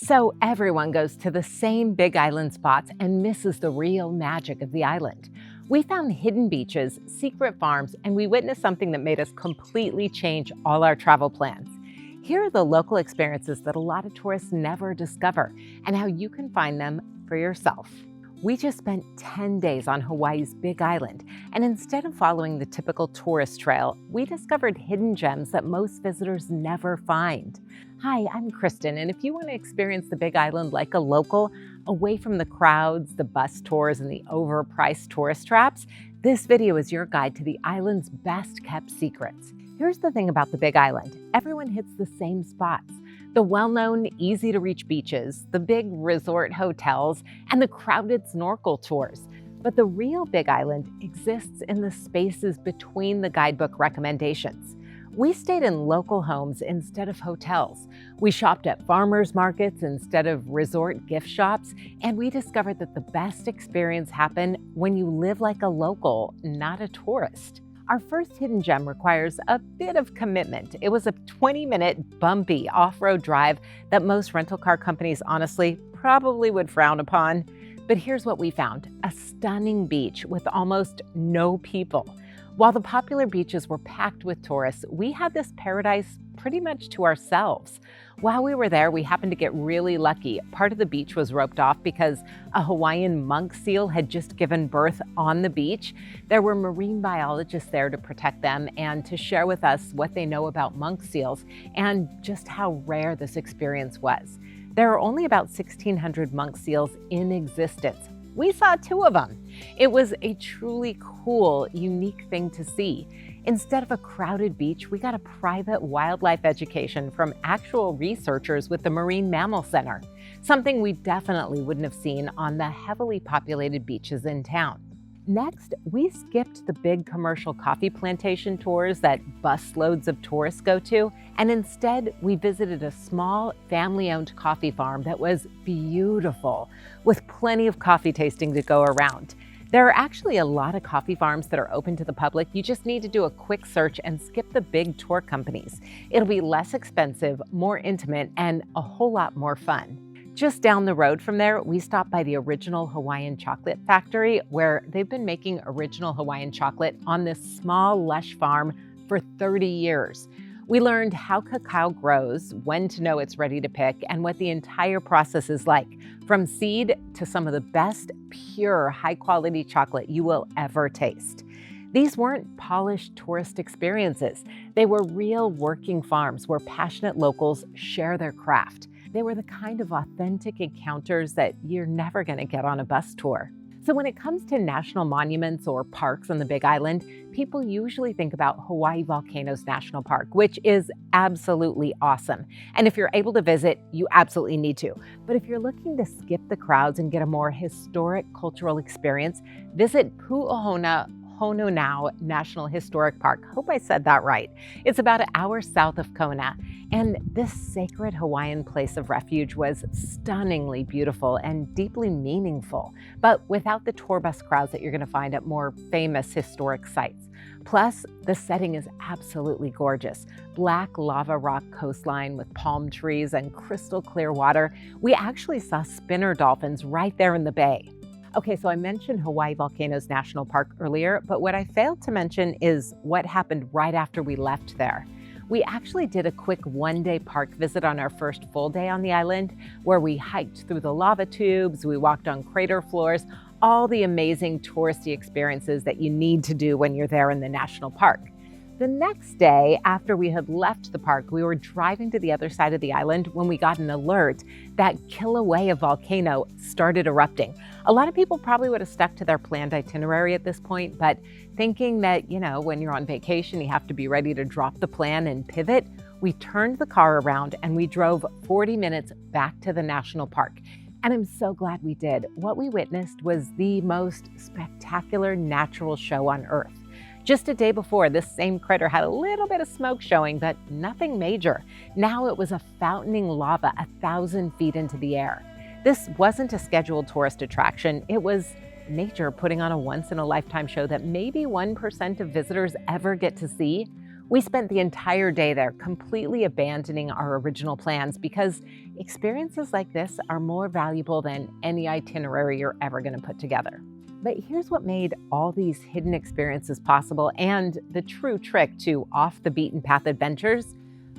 So everyone goes to the same big island spots and misses the real magic of the island. We found hidden beaches, secret farms, and we witnessed something that made us completely change all our travel plans. Here are the local experiences that a lot of tourists never discover and how you can find them for yourself. We just spent 10 days on Hawaii's Big Island, and instead of following the typical tourist trail, we discovered hidden gems that most visitors never find. Hi, I'm Kristen, and if you want to experience the Big Island like a local, away from the crowds, the bus tours, and the overpriced tourist traps, this video is your guide to the island's best kept secrets. Here's the thing about the Big Island. Everyone hits the same spots. The well-known, easy-to-reach beaches, the big resort hotels, and the crowded snorkel tours. But the real Big Island exists in the spaces between the guidebook recommendations. We stayed in local homes instead of hotels. We shopped at farmers markets instead of resort gift shops, and we discovered that the best experience happens when you live like a local, not a tourist. Our first hidden gem requires a bit of commitment. It was a 20-minute bumpy off-road drive that most rental car companies honestly probably would frown upon. But here's what we found: a stunning beach with almost no people. While the popular beaches were packed with tourists, we had this paradise pretty much to ourselves. While we were there, we happened to get really lucky. Part of the beach was roped off because a Hawaiian monk seal had just given birth on the beach. There were marine biologists there to protect them and to share with us what they know about monk seals and just how rare this experience was. There are only about 1,600 monk seals in existence. We saw 2 of them. It was a truly cool, unique thing to see. Instead of a crowded beach, we got a private wildlife education from actual researchers with the Marine Mammal Center, something we definitely wouldn't have seen on the heavily populated beaches in town. Next, we skipped the big commercial coffee plantation tours that busloads of tourists go to, and instead we visited a small family-owned coffee farm that was beautiful, with plenty of coffee tasting to go around. There are actually a lot of coffee farms that are open to the public. You just need to do a quick search and skip the big tour companies. It'll be less expensive, more intimate, and a whole lot more fun. Just down the road from there, we stopped by the original Hawaiian chocolate factory, where they've been making original Hawaiian chocolate on this small, lush farm for 30 years. We learned how cacao grows, when to know it's ready to pick, and what the entire process is like, from seed to some of the best, pure, high-quality chocolate you will ever taste. These weren't polished tourist experiences. They were real working farms where passionate locals share their craft. They were the kind of authentic encounters that you're never going to get on a bus tour. So when it comes to national monuments or parks on the Big Island, people usually think about Hawaii Volcanoes National Park, which is absolutely awesome. And if you're able to visit, you absolutely need to. But if you're looking to skip the crowds and get a more historic cultural experience, visit Pu'uhonua Ho-nau-nau National Historic Park. Hope I said that right. It's about an hour south of Kona. And this sacred Hawaiian place of refuge was stunningly beautiful and deeply meaningful, but without the tour bus crowds that you're going to find at more famous historic sites. Plus, the setting is absolutely gorgeous. Black lava rock coastline with palm trees and crystal clear water. We actually saw spinner dolphins right there in the bay. Okay, so I mentioned Hawaii Volcanoes National Park earlier, but what I failed to mention is what happened right after we left there. We actually did a quick one-day park visit on our first full day on the island, where we hiked through the lava tubes, we walked on crater floors, all the amazing touristy experiences that you need to do when you're there in the national park. The next day, after we had left the park, we were driving to the other side of the island when we got an alert that Kilauea volcano started erupting. A lot of people probably would have stuck to their planned itinerary at this point, but thinking that, when you're on vacation, you have to be ready to drop the plan and pivot, we turned the car around and we drove 40 minutes back to the national park. And I'm so glad we did. What we witnessed was the most spectacular natural show on Earth. Just a day before, this same crater had a little bit of smoke showing, but nothing major. Now it was a fountaining lava 1,000 feet into the air. This wasn't a scheduled tourist attraction. It was nature putting on a once-in-a-lifetime show that maybe 1% of visitors ever get to see. We spent the entire day there, completely abandoning our original plans because experiences like this are more valuable than any itinerary you're ever going to put together. But here's what made all these hidden experiences possible and the true trick to off the beaten path adventures.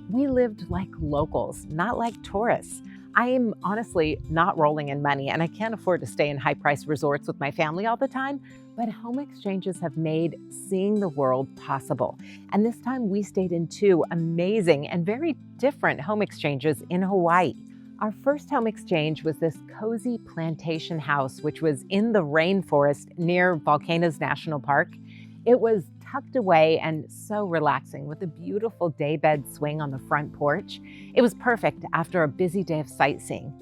We lived like locals, not like tourists. I am honestly not rolling in money and I can't afford to stay in high-priced resorts with my family all the time, but home exchanges have made seeing the world possible. And this time we stayed in two amazing and very different home exchanges in Hawaii. Our first home exchange was this cozy plantation house, which was in the rainforest near Volcanoes National Park. It was tucked away and so relaxing with a beautiful daybed swing on the front porch. It was perfect after a busy day of sightseeing.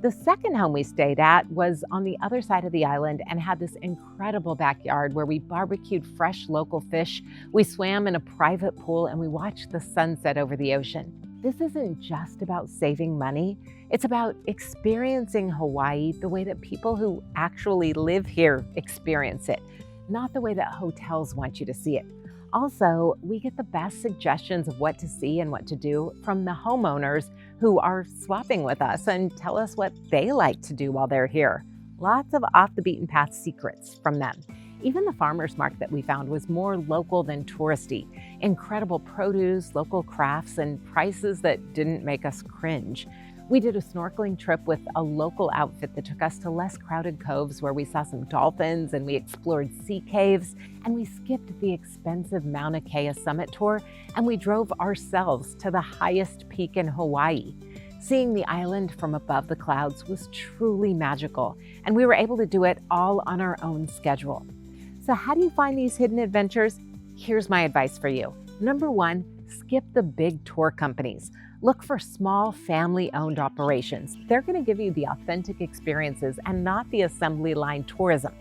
The second home we stayed at was on the other side of the island and had this incredible backyard where we barbecued fresh local fish, we swam in a private pool, and we watched the sunset over the ocean. This isn't just about saving money. It's about experiencing Hawaii the way that people who actually live here experience it, not the way that hotels want you to see it. Also, we get the best suggestions of what to see and what to do from the homeowners who are swapping with us and tell us what they like to do while they're here. Lots of off the beaten path secrets from them. Even the farmer's market that we found was more local than touristy. Incredible produce, local crafts, and prices that didn't make us cringe. We did a snorkeling trip with a local outfit that took us to less crowded coves where we saw some dolphins and we explored sea caves, and we skipped the expensive Mauna Kea summit tour and we drove ourselves to the highest peak in Hawaii. Seeing the island from above the clouds was truly magical, and we were able to do it all on our own schedule. So how do you find these hidden adventures? Here's my advice for you. Number one, skip the big tour companies. Look for small family-owned operations. They're going to give you the authentic experiences and not the assembly line tourism.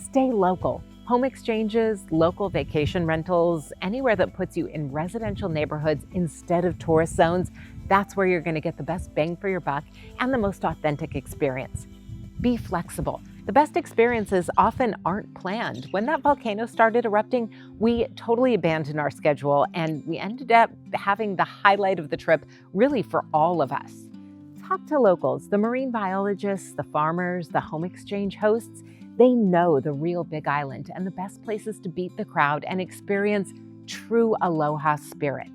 Stay local. Home exchanges, local vacation rentals, anywhere that puts you in residential neighborhoods instead of tourist zones, that's where you're going to get the best bang for your buck and the most authentic experience. Be flexible. The best experiences often aren't planned. When that volcano started erupting, we totally abandoned our schedule and we ended up having the highlight of the trip really for all of us. Talk to locals, the marine biologists, the farmers, the home exchange hosts. They know the real Big Island and the best places to beat the crowd and experience true aloha spirit.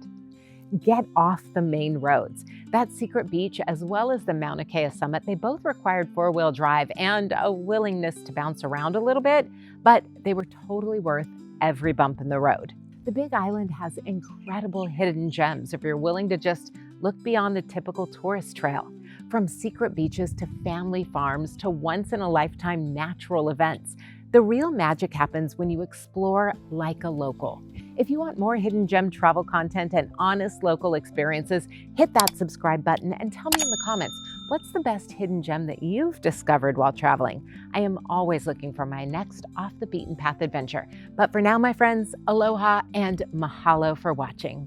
Get off the main roads. That secret beach, as well as the Mauna Kea summit, they both required four-wheel drive and a willingness to bounce around a little bit, but they were totally worth every bump in the road. The Big Island has incredible hidden gems if you're willing to just look beyond the typical tourist trail. From secret beaches to family farms to once-in-a-lifetime natural events, the real magic happens when you explore like a local. If you want more hidden gem travel content and honest local experiences, hit that subscribe button and tell me in the comments, what's the best hidden gem that you've discovered while traveling? I am always looking for my next off the beaten path adventure. But for now, my friends, aloha and mahalo for watching.